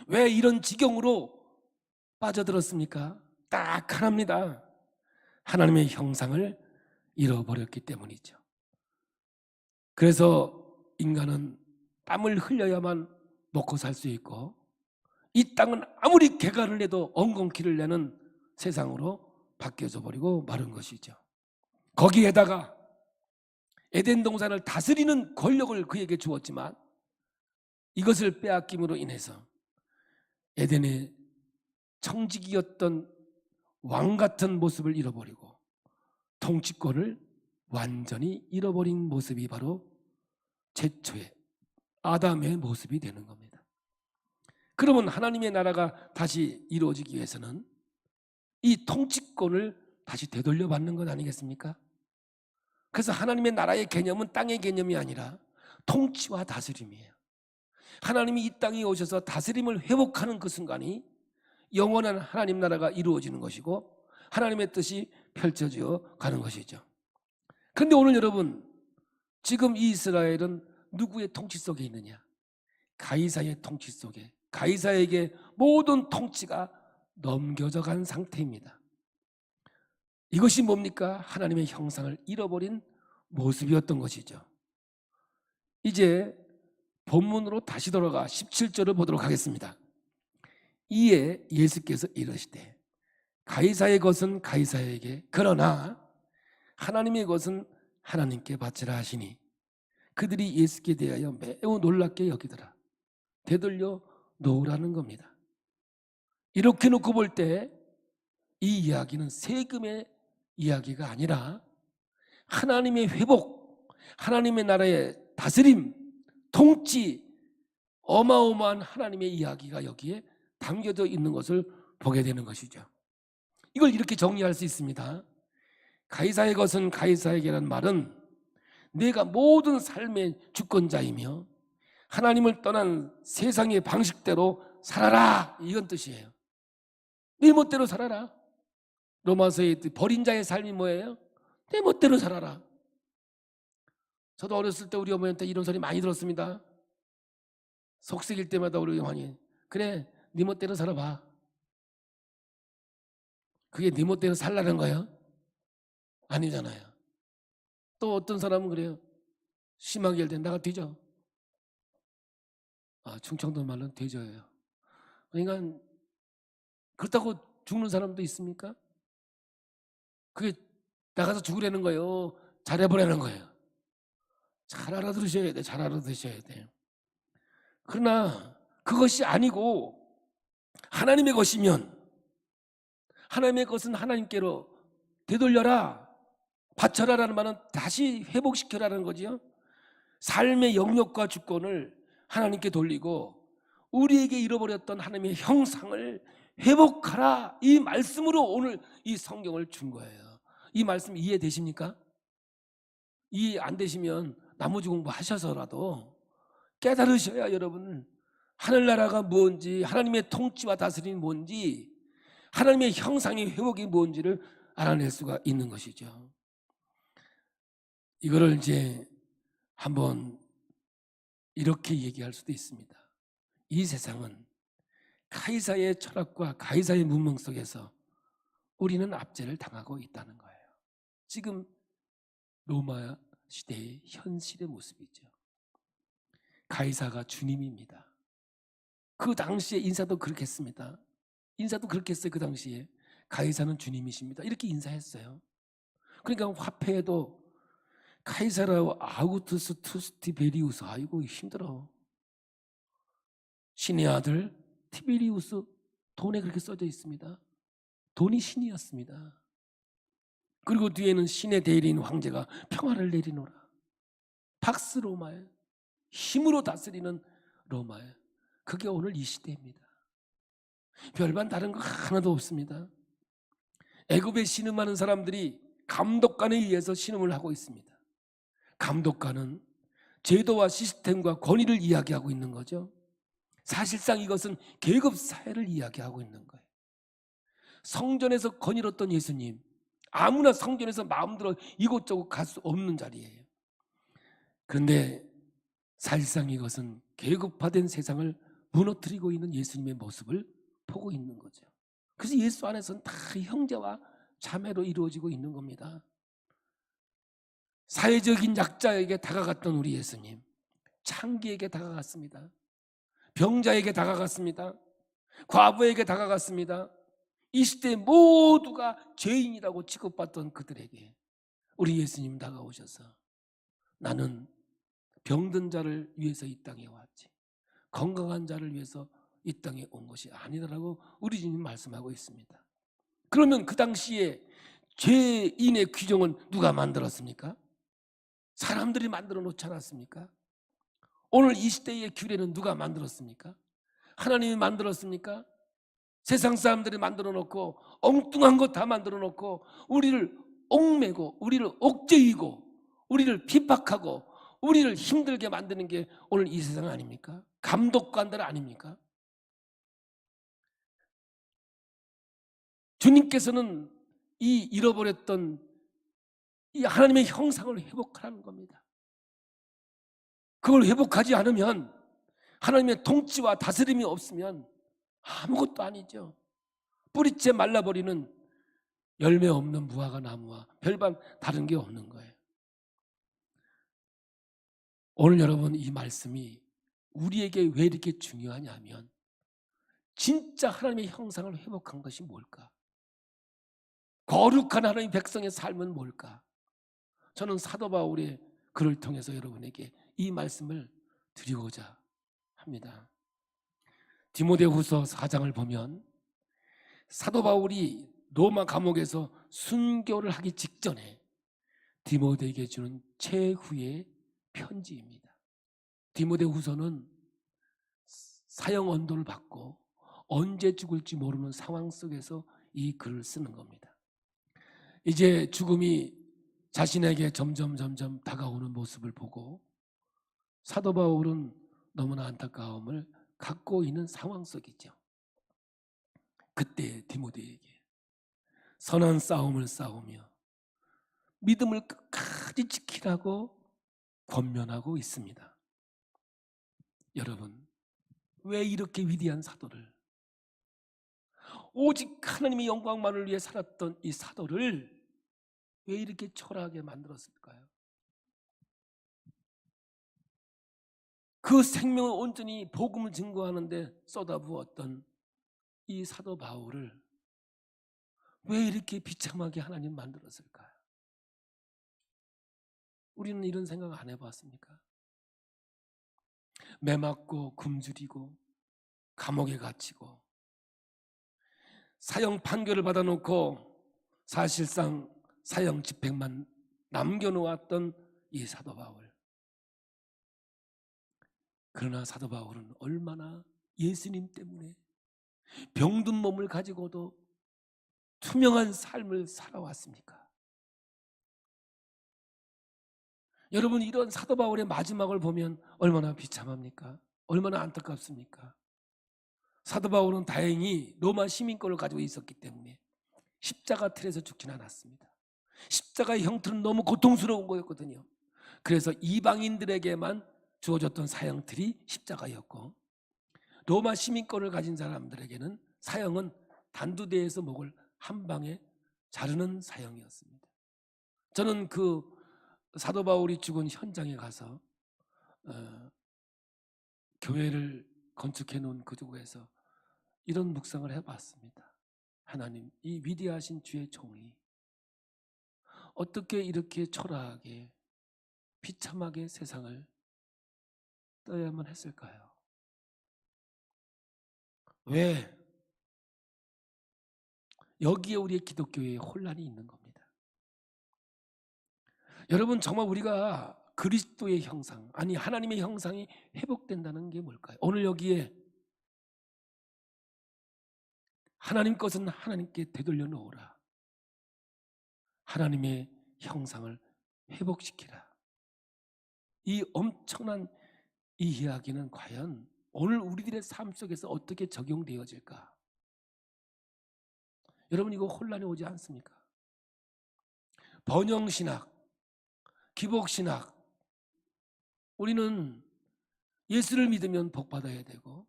왜 이런 지경으로 빠져들었습니까? 딱 하나입니다. 하나님의 형상을 잃어버렸기 때문이죠. 그래서 인간은 땀을 흘려야만 먹고 살 수 있고 이 땅은 아무리 개간을 내도 엉겅퀴를 내는 세상으로 바뀌어져 버리고 마른 것이죠. 거기에다가 에덴 동산을 다스리는 권력을 그에게 주었지만 이것을 빼앗김으로 인해서 에덴의 청지기였던 왕 같은 모습을 잃어버리고 통치권을 완전히 잃어버린 모습이 바로 최초의 아담의 모습이 되는 겁니다. 그러면 하나님의 나라가 다시 이루어지기 위해서는 이 통치권을 다시 되돌려 받는 것 아니겠습니까? 그래서 하나님의 나라의 개념은 땅의 개념이 아니라 통치와 다스림이에요. 하나님이 이 땅에 오셔서 다스림을 회복하는 그 순간이 영원한 하나님 나라가 이루어지는 것이고 하나님의 뜻이 펼쳐져 가는 것이죠. 그런데 오늘 여러분, 지금 이 이스라엘은 누구의 통치 속에 있느냐? 가이사의 통치 속에, 가이사에게 모든 통치가 넘겨져 간 상태입니다. 이것이 뭡니까? 하나님의 형상을 잃어버린 모습이었던 것이죠. 이제 본문으로 다시 돌아가 17절을 보도록 하겠습니다. 이에 예수께서 이르시되 가이사의 것은 가이사에게, 그러나 하나님의 것은 하나님께 바치라 하시니 그들이 예수께 대하여 매우 놀랍게 여기더라. 되돌려 놓으라는 겁니다. 이렇게 놓고 볼 때 이 이야기는 세금의 이야기가 아니라 하나님의 회복, 하나님의 나라의 다스림, 통치, 어마어마한 하나님의 이야기가 여기에 담겨져 있는 것을 보게 되는 것이죠. 이걸 이렇게 정리할 수 있습니다. 가이사의 것은 가이사에게란 말은 내가 모든 삶의 주권자이며 하나님을 떠난 세상의 방식대로 살아라, 이건 뜻이에요. 네 멋대로 살아라. 로마서에 버린 자의 삶이 뭐예요? 내 멋대로 살아라. 저도 어렸을 때 우리 어머니한테 이런 소리 많이 들었습니다. 속삭일 때마다 우리 어머니, 그래 네 멋대로 살아봐. 그게 네 멋대로 살라는 거예요? 아니잖아요. 또 어떤 사람은 그래요. 심하게 할 때 나가 뒤져. 충청도 말로는 뒤져요. 그러니까 그렇다고 죽는 사람도 있습니까? 그게 나가서 죽으라는 거예요? 잘해보라는 거예요? 잘 알아들으셔야 돼. 잘 알아들으셔야 돼요. 그러나 그것이 아니고 하나님의 것이면 하나님의 것은 하나님께로 되돌려라, 바쳐라라는 말은 다시 회복시켜라는 거지요. 삶의 영역과 주권을 하나님께 돌리고 우리에게 잃어버렸던 하나님의 형상을 회복하라, 이 말씀으로 오늘 이 성경을 준 거예요. 이 말씀 이해되십니까? 이해 안 되시면 나머지 공부하셔서라도 깨달으셔야 여러분 하늘나라가 뭔지, 하나님의 통치와 다스림이 뭔지, 하나님의 형상의 회복이 뭔지를 알아낼 수가 있는 것이죠. 이거를 이제 한번 이렇게 얘기할 수도 있습니다. 이 세상은 가이사의 철학과 가이사의 문명 속에서 우리는 압제를 당하고 있다는 거예요. 지금 로마 시대의 현실의 모습이죠. 가이사가 주님입니다. 그 당시에 인사도 그렇게 했습니다. 인사도 그렇게 했어요. 그 당시에 가이사는 주님이십니다. 이렇게 인사했어요. 그러니까 화폐에도 카이사라 아우구투스 투스티베리우스, 아이고 힘들어. 신의 아들 티베리우스, 돈에 그렇게 써져 있습니다. 돈이 신이었습니다. 그리고 뒤에는 신의 대리인 황제가 평화를 내리노라. 팍스 로마에, 힘으로 다스리는 로마에. 그게 오늘 이 시대입니다. 별반 다른 거 하나도 없습니다. 애굽에 신음하는 사람들이 감독관에 의해서 신음을 하고 있습니다. 감독관은 제도와 시스템과 권위를 이야기하고 있는 거죠. 사실상 이것은 계급 사회를 이야기하고 있는 거예요. 성전에서 거닐었던 예수님, 아무나 성전에서 마음대로 이곳저곳 갈 수 없는 자리예요. 그런데 사실상 이것은 계급화된 세상을 무너뜨리고 있는 예수님의 모습을 보고 있는 거죠. 그래서 예수 안에서는 다 형제와 자매로 이루어지고 있는 겁니다. 사회적인 약자에게 다가갔던 우리 예수님, 창기에게 다가갔습니다. 병자에게 다가갔습니다. 과부에게 다가갔습니다. 이 시대 모두가 죄인이라고 취급받던 그들에게 우리 예수님 다가오셔서 나는 병든 자를 위해서 이 땅에 왔지 건강한 자를 위해서 이 땅에 온 것이 아니다라고 우리 주님 말씀하고 있습니다. 그러면 그 당시에 죄인의 규정은 누가 만들었습니까? 사람들이 만들어 놓지 않았습니까? 오늘 이 시대의 규례는 누가 만들었습니까? 하나님이 만들었습니까? 세상 사람들이 만들어 놓고 엉뚱한 것 다 만들어 놓고 우리를 옥매고 우리를 옥죄이고 우리를 핍박하고 우리를 힘들게 만드는 게 오늘 이 세상 아닙니까? 감독관들 아닙니까? 주님께서는 이 잃어버렸던 이 하나님의 형상을 회복하라는 겁니다. 그걸 회복하지 않으면, 하나님의 통치와 다스림이 없으면 아무것도 아니죠. 뿌리째 말라버리는 열매 없는 무화과 나무와 별반 다른 게 없는 거예요. 오늘 여러분 이 말씀이 우리에게 왜 이렇게 중요하냐면 진짜 하나님의 형상을 회복한 것이 뭘까? 거룩한 하나님의 백성의 삶은 뭘까? 저는 사도 바울의 글을 통해서 여러분에게 이 말씀을 드리고자 합니다. 디모데후서 4장을 보면 사도 바울이 로마 감옥에서 순교를 하기 직전에 디모데에게 주는 최후의 편지입니다. 디모데후서는 사형 언도를 받고 언제 죽을지 모르는 상황 속에서 이 글을 쓰는 겁니다. 이제 죽음이 자신에게 점점 다가오는 모습을 보고 사도 바울은 너무나 안타까움을 갖고 있는 상황 속이죠. 그때 디모데에게 선한 싸움을 싸우며 믿음을 끝까지 지키라고 권면하고 있습니다. 여러분, 왜 이렇게 위대한 사도를, 오직 하나님의 영광만을 위해 살았던 이 사도를 왜 이렇게 초라하게 만들었을까요? 그 생명을 온전히 복음을 증거하는 데 쏟아부었던 이 사도 바울을 왜 이렇게 비참하게 하나님 만들었을까요? 우리는 이런 생각 안 해봤습니까? 매 맞고 굶주리고 감옥에 갇히고 사형 판결을 받아놓고 사실상 사형 집행만 남겨놓았던 이 사도 바울. 그러나 사도 바울은 얼마나 예수님 때문에 병든 몸을 가지고도 투명한 삶을 살아왔습니까? 여러분, 이런 사도 바울의 마지막을 보면 얼마나 비참합니까? 얼마나 안타깝습니까? 사도 바울은 다행히 로마 시민권을 가지고 있었기 때문에 십자가 틀에서 죽진 않았습니다. 십자가의 형틀은 너무 고통스러운 거였거든요. 그래서 이방인들에게만 주어졌던 사형틀이 십자가였고, 로마 시민권을 가진 사람들에게는 사형은 단두대에서 목을 한 방에 자르는 사형이었습니다. 저는 그 사도 바울이 죽은 현장에 가서 교회를 건축해 놓은 그곳에서 이런 묵상을 해봤습니다. 하나님, 이 위대하신 주의 종이 어떻게 이렇게 초라하게 비참하게 세상을 떠야만 했을까요? 왜? 여기에 우리의 기독교의 혼란이 있는 겁니다. 여러분, 정말 우리가 그리스도의 형상, 아니 하나님의 형상이 회복된다는 게 뭘까요? 오늘 여기에 하나님 것은 하나님께 되돌려 놓으라, 하나님의 형상을 회복시키라, 이 엄청난 이 이야기는 과연 오늘 우리들의 삶 속에서 어떻게 적용되어질까? 여러분, 이거 혼란이 오지 않습니까? 번영신학, 기복신학, 우리는 예수를 믿으면 복받아야 되고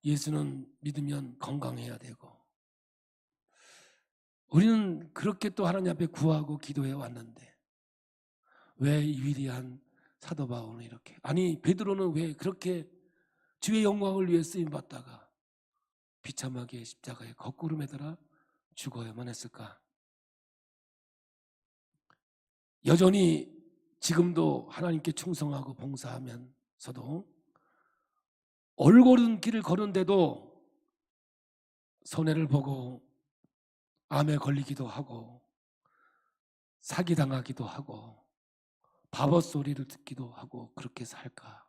예수는 믿으면 건강해야 되고, 우리는 그렇게 또 하나님 앞에 구하고 기도해 왔는데 왜 이 위대한 사도 바울은 이렇게, 아니 베드로는 왜 그렇게 주의 영광을 위해 쓰임받다가 비참하게 십자가에 거꾸로 매달아 죽어야만 했을까? 여전히 지금도 하나님께 충성하고 봉사하면서도 얼고른 길을 걸은데도 손해를 보고 암에 걸리기도 하고 사기당하기도 하고 바보 소리를 듣기도 하고 그렇게 살까?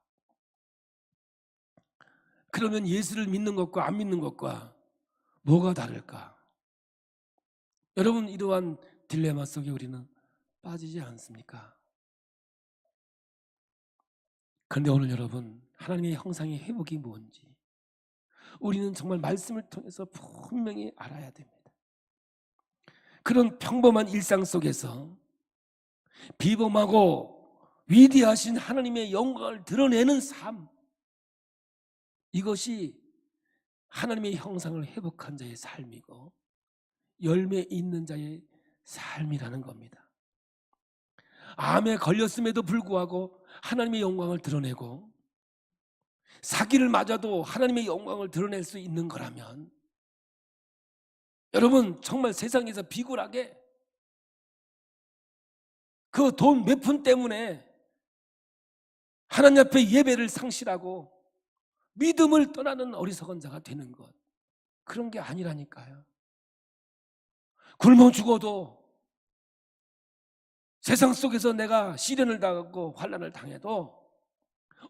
그러면 예수를 믿는 것과 안 믿는 것과 뭐가 다를까? 여러분, 이러한 딜레마 속에 우리는 빠지지 않습니까? 그런데 오늘 여러분, 하나님의 형상의 회복이 뭔지 우리는 정말 말씀을 통해서 분명히 알아야 됩니다. 그런 평범한 일상 속에서 비범하고 위대하신 하나님의 영광을 드러내는 삶, 이것이 하나님의 형상을 회복한 자의 삶이고 열매 있는 자의 삶이라는 겁니다. 암에 걸렸음에도 불구하고 하나님의 영광을 드러내고 사기를 맞아도 하나님의 영광을 드러낼 수 있는 거라면, 여러분 정말 세상에서 비굴하게 그 돈 몇 푼 때문에 하나님 앞에 예배를 상실하고 믿음을 떠나는 어리석은 자가 되는 것, 그런 게 아니라니까요. 굶어 죽어도, 세상 속에서 내가 시련을 당하고 환난을 당해도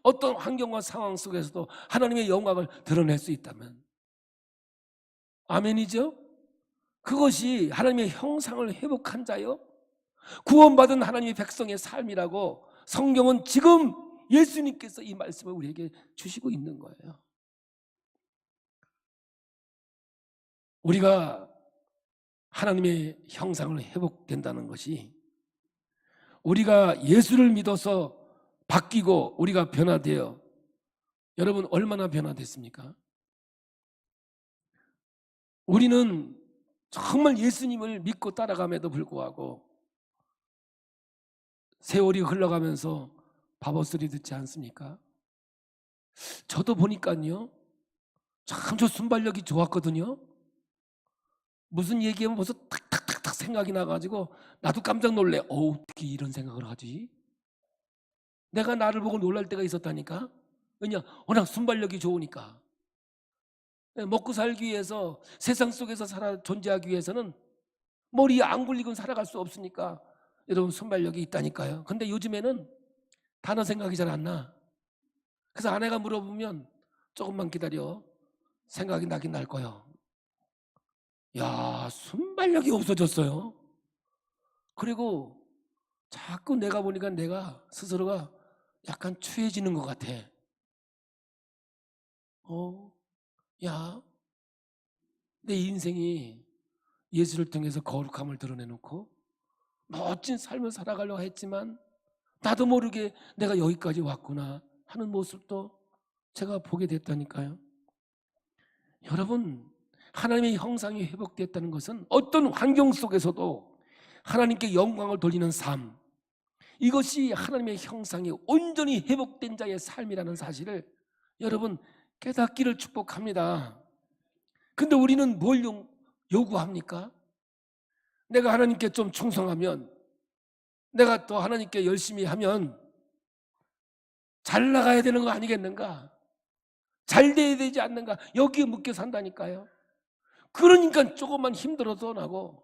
어떤 환경과 상황 속에서도 하나님의 영광을 드러낼 수 있다면 아멘이죠? 그것이 하나님의 형상을 회복한 자요, 구원받은 하나님의 백성의 삶이라고 성경은 지금 예수님께서 이 말씀을 우리에게 주시고 있는 거예요. 우리가 하나님의 형상을 회복된다는 것이 우리가 예수를 믿어서 바뀌고 우리가 변화되어, 여러분 얼마나 변화됐습니까? 우리는 정말 예수님을 믿고 따라감에도 불구하고 세월이 흘러가면서 바보 소리 듣지 않습니까? 저도 보니까요, 참 저 순발력이 좋았거든요. 무슨 얘기하면 벌써 탁탁탁탁 생각이 나가지고 나도 깜짝 놀래. 어떻게 이런 생각을 하지? 내가 나를 보고 놀랄 때가 있었다니까. 왜냐? 워낙 순발력이 좋으니까. 먹고 살기 위해서, 세상 속에서 존재하기 위해서는 머리에 안 굴리고 살아갈 수 없으니까 여러분 순발력이 있다니까요. 근데 요즘에는 단어 생각이 잘 안 나. 그래서 아내가 물어보면 조금만 기다려, 생각이 나긴 날 거예요. 야, 순발력이 없어졌어요. 그리고 자꾸 내가 보니까 내가 스스로가 약간 추해지는 것 같아. 야, 내 인생이 예수를 통해서 거룩함을 드러내놓고 멋진 삶을 살아가려고 했지만 나도 모르게 내가 여기까지 왔구나 하는 모습도 제가 보게 됐다니까요. 여러분, 하나님의 형상이 회복됐다는 것은 어떤 환경 속에서도 하나님께 영광을 돌리는 삶, 이것이 하나님의 형상이 온전히 회복된 자의 삶이라는 사실을 여러분 깨닫기를 축복합니다. 근데 우리는 뭘 요구합니까? 내가 하나님께 좀 충성하면, 내가 또 하나님께 열심히 하면 잘 나가야 되는 거 아니겠는가? 잘 돼야 되지 않는가? 여기에 묶여 산다니까요. 그러니까 조금만 힘들어도 나고,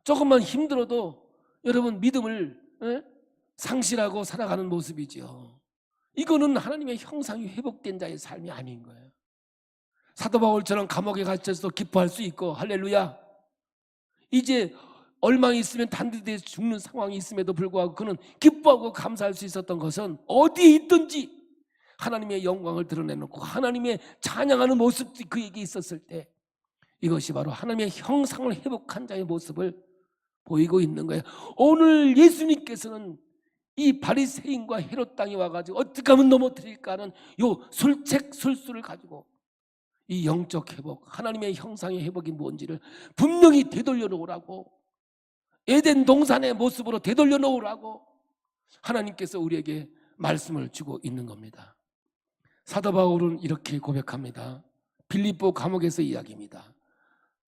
조금만 힘들어도 여러분 믿음을 상실하고 살아가는 모습이죠. 이거는 하나님의 형상이 회복된 자의 삶이 아닌 거예요. 사도 바울처럼 감옥에 갇혀서 기뻐할 수 있고, 할렐루야, 이제 얼마 있으면 단두대에 죽는 상황이 있음에도 불구하고 그는 기뻐하고 감사할 수 있었던 것은 어디에 있든지 하나님의 영광을 드러내놓고 하나님의 찬양하는 모습이 그에게 있었을 때, 이것이 바로 하나님의 형상을 회복한 자의 모습을 보이고 있는 거예요. 오늘 예수님께서는 이 바리새인과 헤롯 땅에 와가지고 어떻게 하면 넘어뜨릴까 하는 요 술책술수를 가지고 이 영적 회복, 하나님의 형상의 회복이 뭔지를 분명히 되돌려 놓으라고, 에덴 동산의 모습으로 되돌려 놓으라고 하나님께서 우리에게 말씀을 주고 있는 겁니다. 사도 바울은 이렇게 고백합니다. 빌립보 감옥에서 이야기입니다.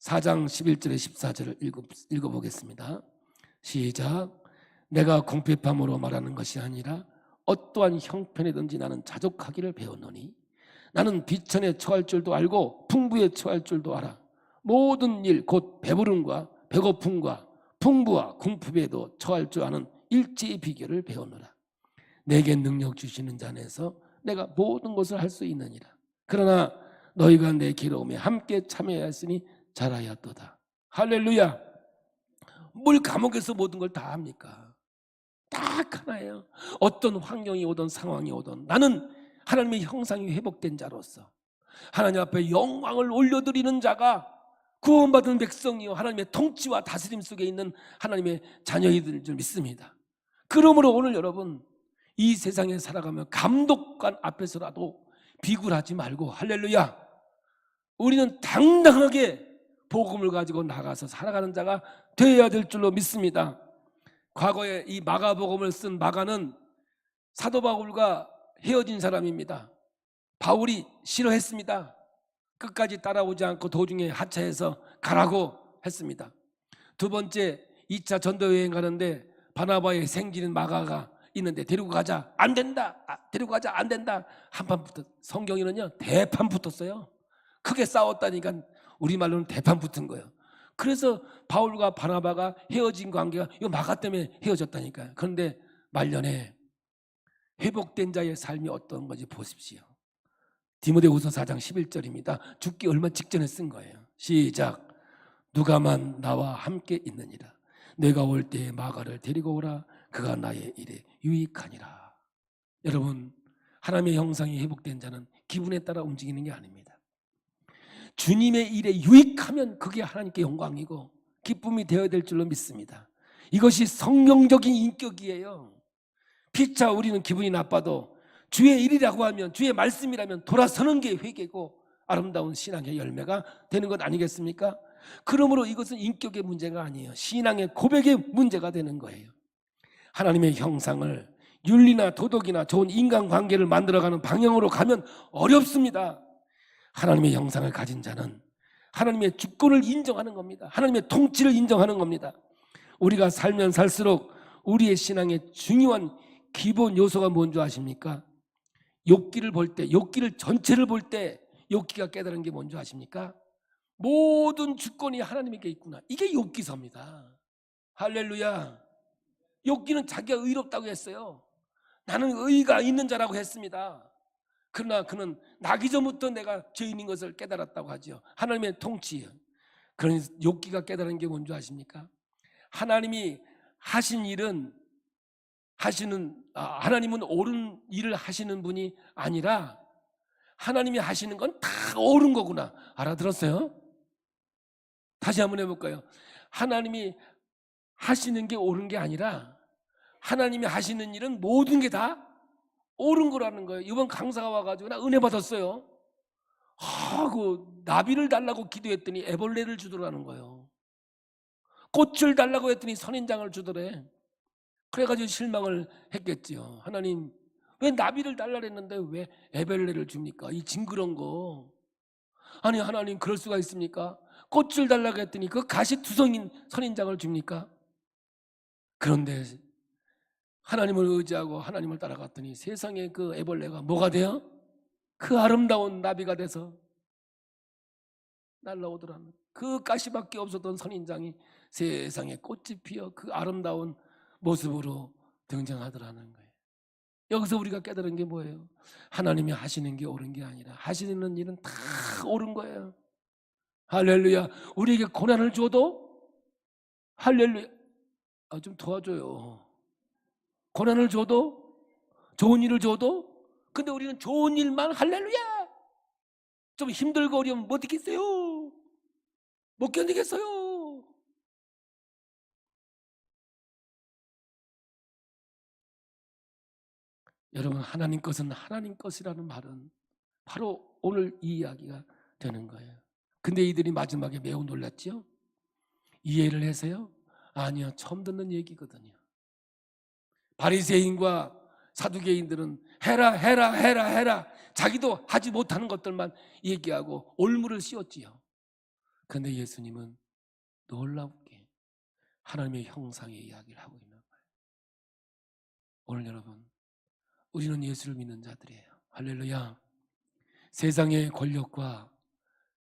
4장 11절에 14절을 읽어보겠습니다. 시작. 내가 궁핍함으로 말하는 것이 아니라 어떠한 형편이든지 나는 자족하기를 배웠노니 나는 비천에 처할 줄도 알고 풍부에 처할 줄도 알아. 모든 일 곧 배부름과 배고픔과 풍부와 궁핍에도 처할 줄 아는 일체의 비결을 배우노라. 내게 능력 주시는 자 안에서 내가 모든 것을 할 수 있느니라. 그러나 너희가 내 괴로움에 함께 참여하였으니 잘하였도다. 할렐루야. 뭘 감옥에서 모든 걸 다 합니까? 딱 하나예요. 어떤 환경이 오든 상황이 오든 나는 하나님의 형상이 회복된 자로서 하나님 앞에 영광을 올려드리는 자가 구원받은 백성이요 하나님의 통치와 다스림 속에 있는 하나님의 자녀이들 줄 믿습니다. 그러므로 오늘 여러분 이 세상에 살아가며 감독관 앞에서라도 비굴하지 말고, 할렐루야, 우리는 당당하게 복음을 가지고 나가서 살아가는 자가 되어야 될 줄로 믿습니다. 과거에 이 마가복음을 쓴 마가는 사도 바울과 헤어진 사람입니다. 바울이 싫어했습니다. 끝까지 따라오지 않고 도중에 하차해서 가라고 했습니다. 두 번째 2차 전도여행 가는데 바나바의 생기는 마가가 있는데 데리고 가자, 안 된다. 데리고 가자, 안 된다. 한판 붙었. 성경에는요 대판 붙었어요. 크게 싸웠다니까 우리말로는 대판 붙은 거예요. 그래서 바울과 바나바가 헤어진 관계가 이 마가 때문에 헤어졌다니까요. 그런데 말년에 회복된 자의 삶이 어떤 건지 보십시오. 디모데후서 4장 11절입니다. 죽기 얼마 직전에 쓴 거예요. 시작. 누가만 나와 함께 있느니라. 내가 올 때에 마가를 데리고 오라. 그가 나의 일에 유익하니라. 여러분, 하나님의 형상이 회복된 자는 기분에 따라 움직이는 게 아닙니다. 주님의 일에 유익하면 그게 하나님께 영광이고 기쁨이 되어야 될 줄로 믿습니다. 이것이 성경적인 인격이에요. 피차 우리는 기분이 나빠도 주의 일이라고 하면, 주의 말씀이라면 돌아서는 게 회개고 아름다운 신앙의 열매가 되는 것 아니겠습니까? 그러므로 이것은 인격의 문제가 아니에요. 신앙의 고백의 문제가 되는 거예요. 하나님의 형상을 윤리나 도덕이나 좋은 인간관계를 만들어가는 방향으로 가면 어렵습니다. 하나님의 형상을 가진 자는 하나님의 주권을 인정하는 겁니다. 하나님의 통치를 인정하는 겁니다. 우리가 살면 살수록 우리의 신앙의 중요한 기본 요소가 뭔지 아십니까? 욥기를 볼 때, 욥기를 전체를 볼 때 욥기가 깨달은 게 뭔지 아십니까? 모든 주권이 하나님에게 있구나. 이게 욥기서입니다. 할렐루야. 욥기는 자기가 의롭다고 했어요. 나는 의가 있는 자라고 했습니다. 그러나 그는 나기 전부터 내가 죄인인 것을 깨달았다고 하죠. 하나님의 통치. 그런 욥기가 깨달은 게 뭔지 아십니까? 하나님이 하신 일은 하나님은 옳은 일을 하시는 분이 아니라 하나님이 하시는 건 다 옳은 거구나. 알아들었어요? 다시 한번 해볼까요? 하나님이 하시는 게 옳은 게 아니라 하나님이 하시는 일은 모든 게 다 옳은 거라는 거예요. 이번 강사가 와가지고 나 은혜 받았어요. 그 나비를 달라고 기도했더니 애벌레를 주더라는 거예요. 꽃을 달라고 했더니 선인장을 주더래. 그래가지고 실망을 했겠지요. 하나님, 왜 나비를 달라 그랬는데 왜 애벌레를 줍니까? 이 징그러운 거. 아니, 하나님 그럴 수가 있습니까? 꽃을 달라고 했더니 그 가시투성인 선인장을 줍니까? 그런데 하나님을 의지하고 하나님을 따라갔더니 세상에 그 애벌레가 뭐가 돼요? 그 아름다운 나비가 돼서 날라오더라는, 그 가시밖에 없었던 선인장이 세상에 꽃이 피어 그 아름다운 모습으로 등장하더라는 거예요. 여기서 우리가 깨달은 게 뭐예요? 하나님이 하시는 게 옳은 게 아니라 하시는 일은 다 옳은 거예요. 할렐루야. 우리에게 고난을 줘도 할렐루야. 좀 도와줘요. 고난을 줘도, 좋은 일을 줘도, 근데 우리는 좋은 일만 할렐루야. 좀 힘들고 어려우면 못 있겠어요. 못 견디겠어요. 여러분, 하나님 것은 하나님 것이라는 말은 바로 오늘 이 이야기가 되는 거예요. 근데 이들이 마지막에 매우 놀랐죠? 이해를 해서요? 아니요, 처음 듣는 얘기거든요. 바리새인과 사두개인들은 해라 해라 해라 해라, 자기도 하지 못하는 것들만 얘기하고 올무를 씌웠지요. 그런데 예수님은 놀랍게 하나님의 형상의 이야기를 하고 있는 거예요. 오늘 여러분, 우리는 예수를 믿는 자들이에요. 할렐루야. 세상의 권력과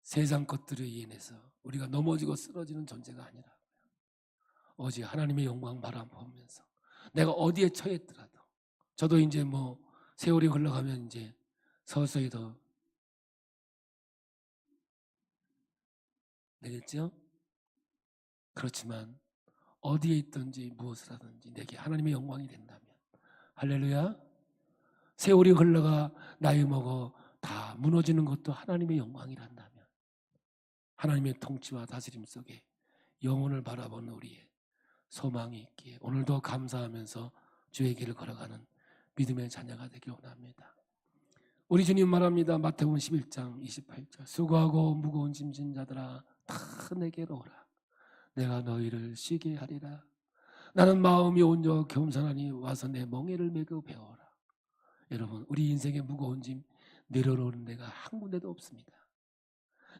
세상 것들에 인해서 우리가 넘어지고 쓰러지는 존재가 아니라 오직 하나님의 영광 바라보면서 내가 어디에 처했더라도, 저도 이제 세월이 흘러가면 이제 서서히 더 되겠죠? 그렇지만 어디에 있든지 무엇을 하든지 내게 하나님의 영광이 된다면, 할렐루야. 세월이 흘러가 나이 먹어 다 무너지는 것도 하나님의 영광이란다면, 하나님의 통치와 다스림 속에 영혼을 바라보는 우리의 소망이 있기에 오늘도 감사하면서 주의 길을 걸어가는 믿음의 자녀가 되길 원합니다. 우리 주님 말합니다. 마태복음 11장 28절, 수고하고 무거운 짐진 자들아 다 내게로 오라. 내가 너희를 쉬게 하리라. 나는 마음이 온유하고 겸손하니 와서 내 멍에를 메고 배워라. 여러분, 우리 인생의 무거운 짐 내려놓는 데가 한 군데도 없습니다.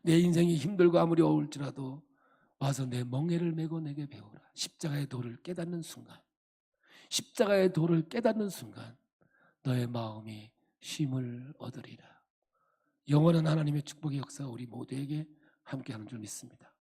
내 인생이 힘들고 아무리 어울지라도 와서 내 멍에를 메고 내게 배우라. 십자가의 도를 깨닫는 순간, 십자가의 도를 깨닫는 순간 너의 마음이 쉼을 얻으리라. 영원한 하나님의 축복의 역사가 우리 모두에게 함께하는 줄 믿습니다.